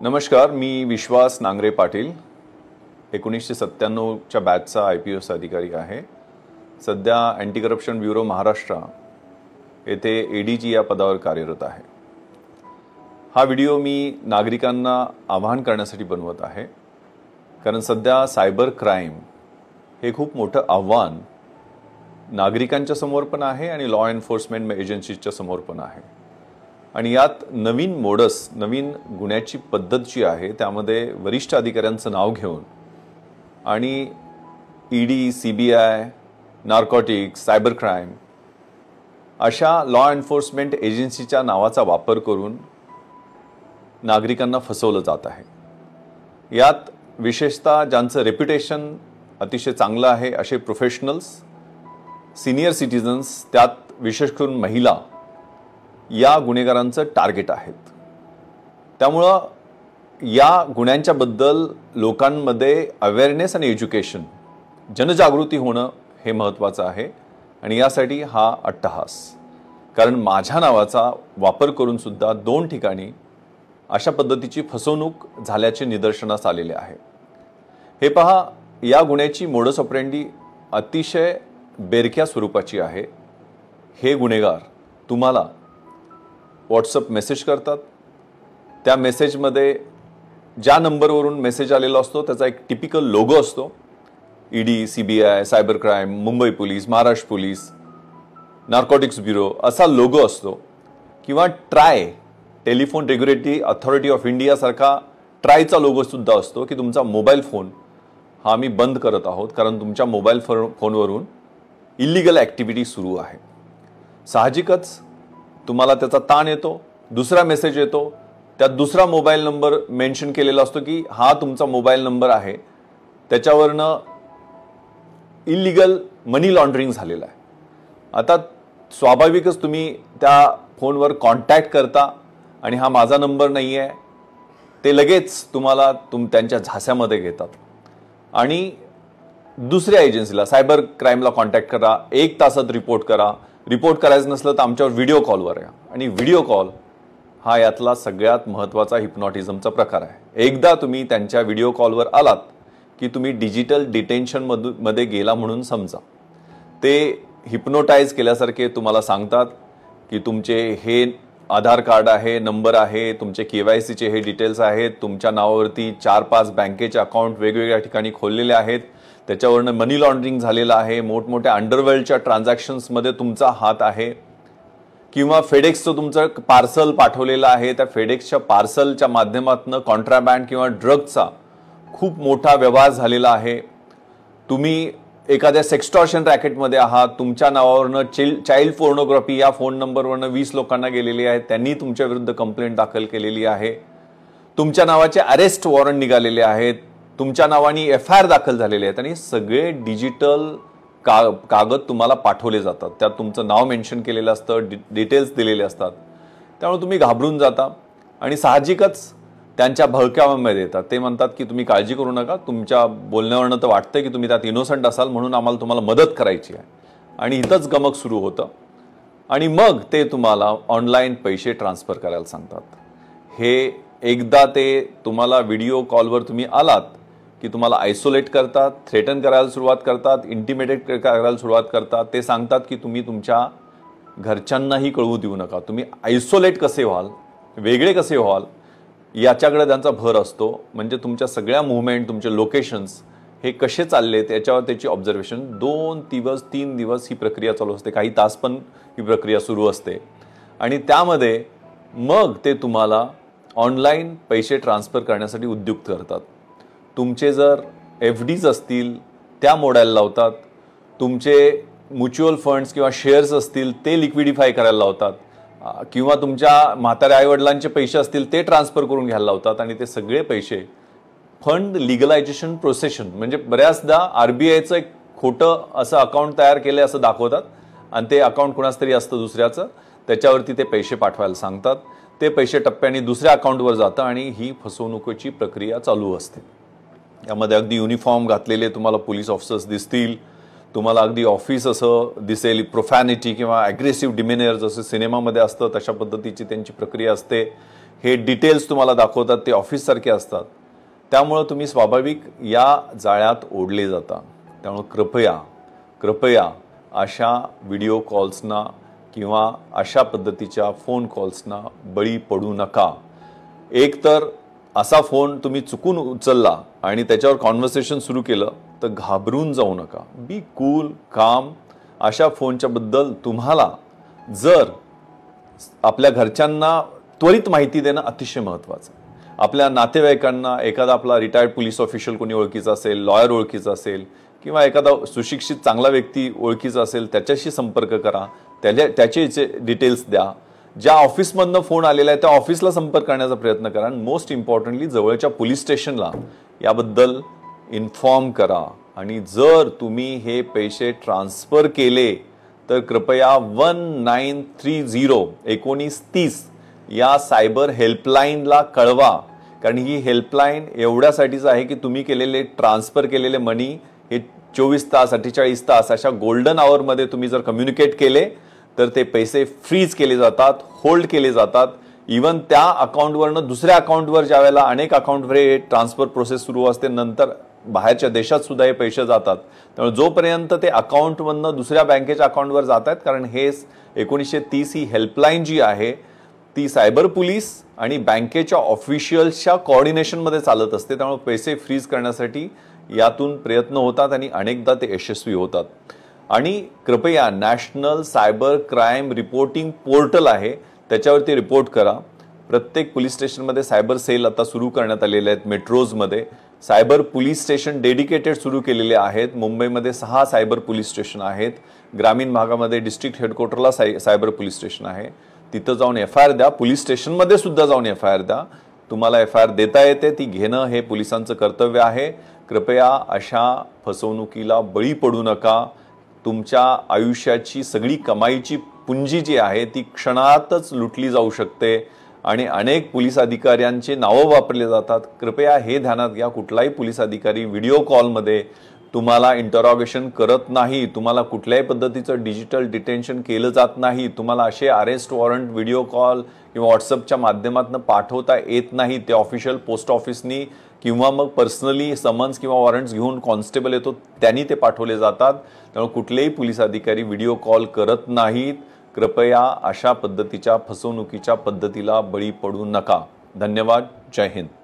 नमस्कार, मी विश्वास नांगरे पाटील 1997च्या बॅचचा IPS अधिकारी आहे। सध्या अँटी करप्शन ब्युरो महाराष्ट्र येथे ADG या पदावर कार्यरत आहे। हा व्हिडिओ मी नागरिकांना आवाहन करण्यासाठी बनवत आहे, कारण सध्या सायबर क्राइम हे खूप मोठं आव्हान नागरिकांच्या समोर पण आहे आणि लॉ एन्फोर्समेंट एजन्सीजच्या समोर पण आहे। आणि यात नवीन मोडस, नवीन गुन्ह्याची पद्धत जी आहे त्यामध्ये वरिष्ठ अधिकाऱ्यांचं नाव घेऊन आणि ED, CBI, narcotics, cyber crime अशा लॉ एन्फोर्समेंट एजन्सीच्या नावाचा वापर करून नागरिकांना फसवलं जात आहे। यात विशेषतः ज्यांचं रेप्युटेशन अतिशय चांगलं आहे असे प्रोफेशनल्स, सीनियर सिटीजन्स, त्यात विशेष करून महिला या गुन्हेगारांचं टार्गेट आहेत। त्यामुळं या गुन्ह्यांच्या बद्दल लोकांमध्ये अवेअरनेस आणि एज्युकेशन, जनजागृती होणं हे महत्त्वाचं आहे। आणि यासाठी हा अट्टहास, कारण माझ्या नावाचा वापर करून सुद्धा 2 ठिकाणी अशा पद्धतीची फसवणूक झाल्याचे निदर्शनास आलेले आहे। हे पहा, या गुन्ह्याची मोडस ऑपरेंडी अतिशय बेरक्या स्वरूपाची आहे। हे गुन्हेगार तुम्हाला व्हॉट्सअप मेसेज करतात। त्या मेसेजमध्ये ज्या नंबरवरून मेसेज आलेला असतो त्याचा एक टिपिकल लोगो असतो। ED, CBI, cyber crime, Mumbai police, Maharashtra police, narcotics bureau असा लोगो असतो। किंवा try, telephone regulatory authority of India सारखा ट्रायचा लोगो सुद्धा असतो की तुमचा मोबाईल फोन हा आम्ही बंद करत आहोत, कारण तुमच्या मोबाईल फोनवरून इल्लीगल ॲक्टिव्हिटी सुरू आहे। साहजिकच तुम्हाला त्याचा ताण येतो। दुसरा मेसेज येतो, त्यात दुसरा मोबाईल नंबर मेन्शन केलेला असतो की हा तुमचा मोबाईल नंबर आहे, त्याच्यावरनं इल्लीगल मनी लॉन्ड्रिंग झालेलं आहे। आता स्वाभाविकच तुम्ही त्या फोनवर कॉन्टॅक्ट करता आणि हा माझा नंबर नाही आहे, ते लगेच तुम्हाला त्यांच्या झास्यामध्ये घेतात आणि दुसऱ्या एजन्सीला, सायबर क्राईमला कॉन्टॅक्ट करा, 1 तासात रिपोर्ट करा, रिपोर्ट करायचं नसलं तर आमच्यावर व्हिडिओ कॉलवर या। आणि व्हिडिओ कॉल हा यातला सगळ्यात महत्त्वाचा हिप्नॉटिझमचा प्रकार आहे। एकदा तुम्ही त्यांच्या व्हिडिओ कॉलवर आलात की तुम्ही डिजिटल डिटेन्शन मध्ये गेला म्हणून समजा। ते हिप्नोटाइज केल्यासारखे तुम्हाला सांगतात की तुमचे हे आधार कार्ड आहे, नंबर आहे, तुमचे KYCचे हे डिटेल्स आहेत, तुमच्या नावावरती 4-5 बँकेचे अकाउंट वेगवेगळ्या ठिकाणी खोललेले आहेत, त्याच्यावरनं मनी लॉन्ड्रिंग झालेलं आहे, मोठमोठ्या अंडरवर्ल्डच्या ट्रान्झॅक्शन्समध्ये तुमचा हात आहे, किंवा फेडेक्सचं तुमचं पार्सल पाठवलेलं आहे, त्या फेडेक्सच्या पार्सलच्या माध्यमातून कॉन्ट्राबँड किंवा ड्रगचा खूप मोठा व्यवहार झालेला आहे, तुम्ही एखाद्या सेक्स्टॉर्शन रॅकेटमध्ये आहात, तुमच्या नावावरनं चाइल्ड पोर्नोग्राफी या फोन नंबरवरनं 20 लोकांना गेलेली आहे, त्यांनी तुमच्या विरुद्ध कंप्लेंट दाखल केलेली आहे, तुमच्या नावाचे अरेस्ट वॉरंट निघालेले आहेत, तुमच्या नावाने FIR दाखल झालेले आहेत आणि सगळे डिजिटल कागद तुम्हाला पाठवले जातात। त्यात तुमचं नाव मेन्शन केलेलं असतं, डिटेल्स दिलेले असतात। त्यामुळे तुम्ही घाबरून जाता आणि साहजिकच त्यांच्या भडकाव्यामध्ये येतात। ते म्हणतात की तुम्ही काळजी करू नका, तुमच्या बोलण्यावरनं तर वाटतं की तुम्ही त्यात इनोसंट असाल, म्हणून आम्हाला तुम्हाला मदत करायची आहे। आणि इथंच गमक सुरू होतं आणि मग ते तुम्हाला ऑनलाईन पैसे ट्रान्सफर करायला सांगतात। हे एकदा ते तुम्हाला व्हिडिओ कॉलवर तुम्ही आलात की तुम्हाला आयसोलेट करतात, थ्रेटन करायला सुरुवात करतात, इंटिमिडेट करायला सुरुवात करतात। ते सांगतात की तुम्ही तुमच्या घरच्यांनाही कळवू देऊ नका, तुम्ही आयसोलेट कसे व्हाल, वेगळे कसे व्हाल याच्याकडे त्यांचा भर असतो। म्हणजे तुमच्या सगळ्या मूव्हमेंट, तुमचे लोकेशन्स हे कसे चालले त्याच्यावर त्याची ऑब्झर्वेशन 2 दिवस 3 दिवस ही प्रक्रिया चालू असते, काही तास पण ही प्रक्रिया सुरू असते। आणि त्यामध्ये मग ते तुम्हाला ऑनलाईन पैसे ट्रान्सफर करण्यासाठी उद्युक्त करतात। तुमचे जर FDs असतील त्या मोडायला लावतात, तुमचे म्युच्युअल फंड्स किंवा शेअर्स असतील ते लिक्विडिफाय करायला लावतात, किंवा तुमच्या म्हाताऱ्या आईवडिलांचे पैसे असतील ते ट्रान्सफर करून घ्यायला लावतात। आणि ते सगळे पैसे फंड लिगलायझेशन प्रोसेशन, म्हणजे बऱ्याचदा RBIचं एक खोटं असं अकाउंट तयार केलं असं दाखवतात आणि ते अकाउंट कुणाच तरी असतं दुसऱ्याचं, त्याच्यावरती ते पैसे पाठवायला सांगतात। ते पैसे टप्प्याने दुसऱ्या अकाउंटवर जातं आणि ही फसवणुकीची प्रक्रिया चालू असते। यामध्ये अगदी युनिफॉर्म घातलेले तुम्हाला पोलीस ऑफिसर्स दिसतील, तुम्हाला अगदी ऑफिस असं दिसेल, प्रोफॅनिटी किंवा ॲग्रेसिव्ह डिमेनियर जसं सिनेमामध्ये असतं तशा पद्धतीची त्यांची प्रक्रिया असते, हे डिटेल्स तुम्हाला दाखवतात ते ऑफिससारखे असतात. त्यामुळे तुम्ही स्वाभाविक या जाळ्यात ओढले जाता. त्यामुळे कृपया अशा व्हिडिओ कॉल्सना किंवा अशा पद्धतीच्या फोन कॉल्सना बळी पडू नका. एक तर असा फोन तुम्ही चुकून उचलला आणि त्याच्यावर कॉन्व्हर्सेशन सुरू केलं तर घाबरून जाऊ नका. बी कूल काम. अशा फोनच्या बद्दल तुम्हाला जर आपल्या घरच्यांना त्वरित माहिती देणं अतिशय महत्त्वाचं आहे. आपल्या नातेवाईकांना एखादा आपला रिटायर्ड पोलीस ऑफिशियल कोणी ओळखीचा असेल, लॉयर ओळखीचा असेल किंवा एखादा सुशिक्षित चांगला व्यक्ती ओळखीचा असेल त्याच्याशी संपर्क करा. त्याचे डिटेल्स द्या. ज्या ऑफिसमधनं फोन आलेला आहे त्या ऑफिसला संपर्क करण्याचा प्रयत्न करा. आणि मोस्ट इम्पॉर्टंटली जवळच्या पोलीस स्टेशनला याबद्दल इन्फॉर्म करा. आणि जर तुम्ही हे पैसे ट्रान्सफर केले तर कृपया 1930 या सायबर हेल्पलाईनला कळवा. कारण ही हेल्पलाईन एवढ्यासाठीच आहे की तुम्ही केलेले ट्रान्सफर केलेले मनी हे 24 तास 48 तास अशा गोल्डन आवरमध्ये तुम्ही जर कम्युनिकेट केले तर ते पैसे फ्रीज केले जातात, होल्ड केले जातात. इवन त्या अकाउंटवरनं दुसऱ्या अकाउंटवर ज्यावेळेला अनेक अकाउंटवर हे ट्रान्सफर प्रोसेस सुरू असते नंतर बाहेरच्या देशात सुद्धा हे पैसे जातात. त्यामुळे जोपर्यंत ते अकाउंटमधनं दुसऱ्या बँकेच्या अकाउंटवर जात आहेत, कारण हे 1930 ही हेल्पलाईन जी आहे ती सायबर पोलीस आणि बँकेच्या ऑफिशियल्सच्या कोऑर्डिनेशनमध्ये चालत असते. त्यामुळे पैसे फ्रीज करण्यासाठी यातून प्रयत्न होतात आणि अनेकदा ते यशस्वी होतात. आणि कृपया national cyber crime reporting portal आहे त्याच्यावरती रिपोर्ट करा. प्रत्येक पोलीस स्टेशनमध्ये सायबर सेल आता सुरू करण्यात आलेले आहेत. मेट्रोजमध्ये सायबर पोलीस स्टेशन डेडिकेटेड सुरू केलेले आहेत. मुंबईमध्ये 6 सायबर पोलीस स्टेशन आहेत. ग्रामीण भागामध्ये डिस्ट्रिक्ट हेडक्वार्टरला सायबर पोलीस स्टेशन आहे. तिथं जाऊन FIR द्या. पोलीस स्टेशनमध्ये सुद्धा जाऊन FIR द्या. तुम्हाला FIR देता येते, ती घेणं हे पोलिसांचं कर्तव्य आहे. कृपया अशा फसवणुकीला बळी पडू नका. तुमच्या आयुष्याची सगळी कमाईची पुंजी जी आहे ती क्षणातच लुटली जाऊ शकते आणि अनेक पोलीस अधिकाऱ्यांचे नावं वापरले जातात. कृपया हे ध्यानात घ्या. कुठलाही पोलीस अधिकारी व्हिडिओ कॉलमध्ये तुम्हाला इंटरॉगेशन करत नाही. तुम्हाला कुठल्याही पद्धतीचं डिजिटल डिटेन्शन केलं जात नाही. तुम्हाला असे अरेस्ट वॉरंट व्हिडिओ कॉल किंवा व्हॉट्सअपच्या माध्यमातून पाठवता येत नाही. ते ऑफिशियल पोस्ट ऑफिसनी किंवा मग पर्सनली समन्स किंवा वॉरंट्स घेऊन कॉन्स्टेबल येतो त्यांनी ते पाठवले जातात. त्यामुळे कुठलेही पोलीस अधिकारी व्हिडिओ कॉल करत नाहीत. कृपया अशा पद्धतीच्या फसवणुकीच्या पद्धतीला बळी पडू नका. धन्यवाद. जय हिंद.